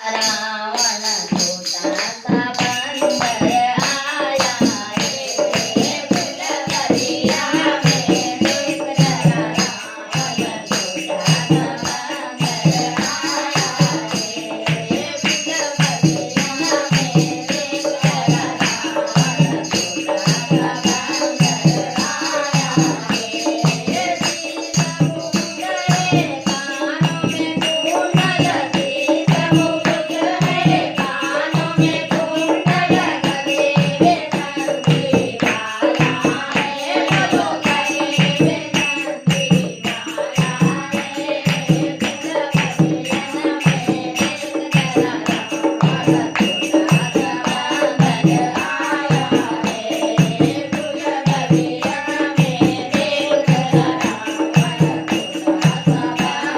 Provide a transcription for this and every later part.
रावण छोटा सा बंदर आया रे फुलवरिया में देख जरा रावण छोटा सा बंदर आया रे फुलवरिया में देख जरा रावण छोटा सा बंदर आया रे सीता मुकुट है कानों में कुंडल सीता मुकुट है कानों में कुंडल गले में नंदी बाला है बोलो गले में नंदी बाला है फुलवरिया में देख जरा रावण छोटा सा बंदर आया रे फुलवरिया में देख जरा रावण छोटा सा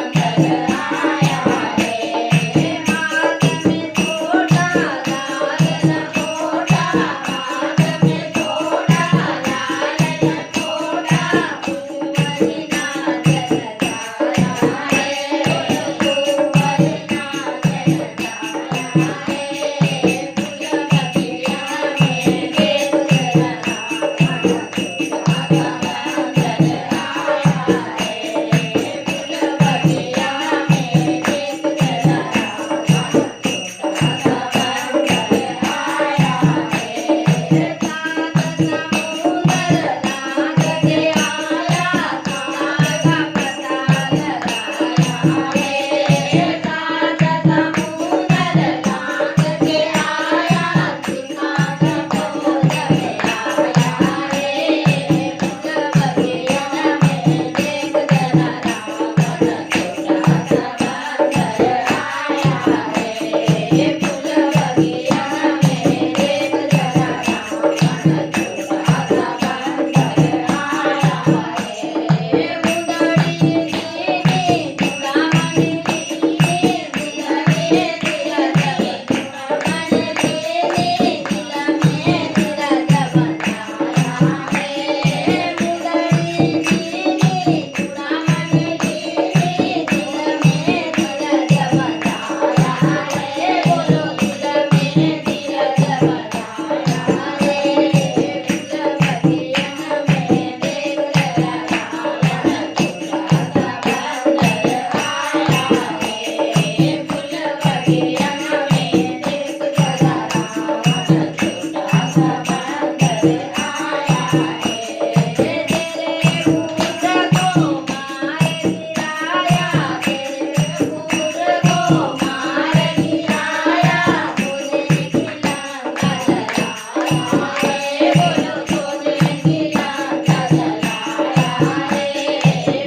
बंदर आया रे हाथ में छोटा लाल लंगोटा हाथ में छोटा लाल लंगोटा कुंवरी नाचन जाया रे कुंवरी नाचन जाया रे फुलवरिया में देख जरा रावण छोटा सा बंदर आया रे फुलवरिया में देख जरा रावण छोटा सा बंदर आया रे सात समुंदर लांघ के आया कान्हा का पता लगाया रे सात समुंदर लांघ के आया सीता का गोद में आया रे फुलवरिया में देख जरा रावण छोटा सा बंदर आया रे फुलवरिया में देख जरा रावण छोटा सा बंदर आया रे उदड़ी दीनी चूड़ामणि दीनी दिल में धीरज चूड़ामणि दीनी दिल में धीरज बनाया रे उदड़ी दीनी चूड़ामणि दीनी दिल में धीरज बनाया रे बोलो दिल में धीरज बनाया रे फुलवरिया में देख जरा रावण छोटा सा बंदर आया रे फुलवरिया में देख जरा रावण छोटा सा बंदर आया रे तेरे फूल को मार गिराया तेरे फूल को मार गिराया सोने की लंका जलाया रे बोलो सोने की लंका जलाया रे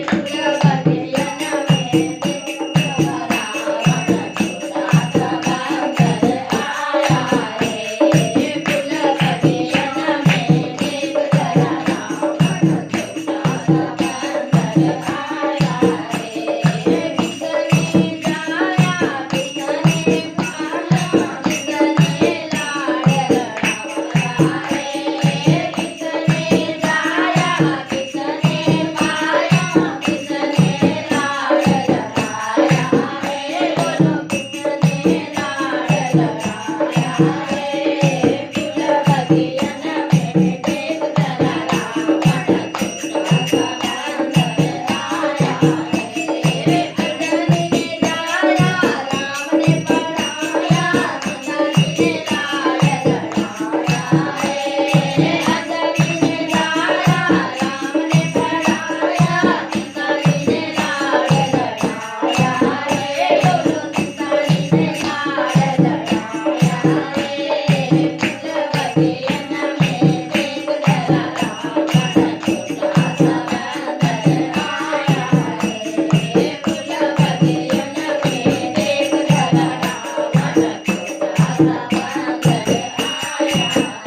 फुलवरिया में देख जरा रावण छोटा सा बंदर आया रे फुलवरिया में देख जरा रावण छोटा सा बंदर आया रे किसने जाया किसने पाया किसने लाड़ लड़ाया रे किसने जाया किसने पाया किसने लाड़ लड़ाया रे बोलो किसने लाड़ लड़ाया रे फुलवरिया में देख जरा रावण छोटा सा बंदर आया रे अंजनी ने जाया राम ने पढ़ाया अंजनी ने लाड़ लड़ाया रे अंजनी ने जाया राम ने पढ़ाया अंजनी ने लाड़ लड़ाया रे बोलो अंजनी ने लाड़ लड़ाया रे फुलवरिया में देख जरा रावण छोटा सा बंदर आया रे फुलवरिया में देख जरा रावण छोटा सा बंदर आया रे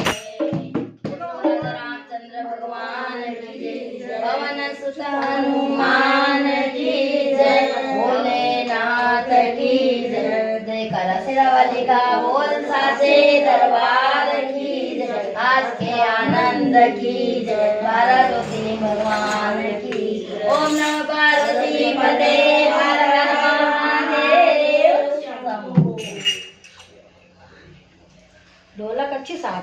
रामचंद्र भगवान की जय पवन सुत हनुमान की जय भोलेनाथ की जय जय करा शेरावाली का बोल साचे दरबार की जय आज के आनंद की जय पार्वती भगवान की ओम नमः पार्वती पते हर हर महादेव शंभो। ढोलक अच्छी साथ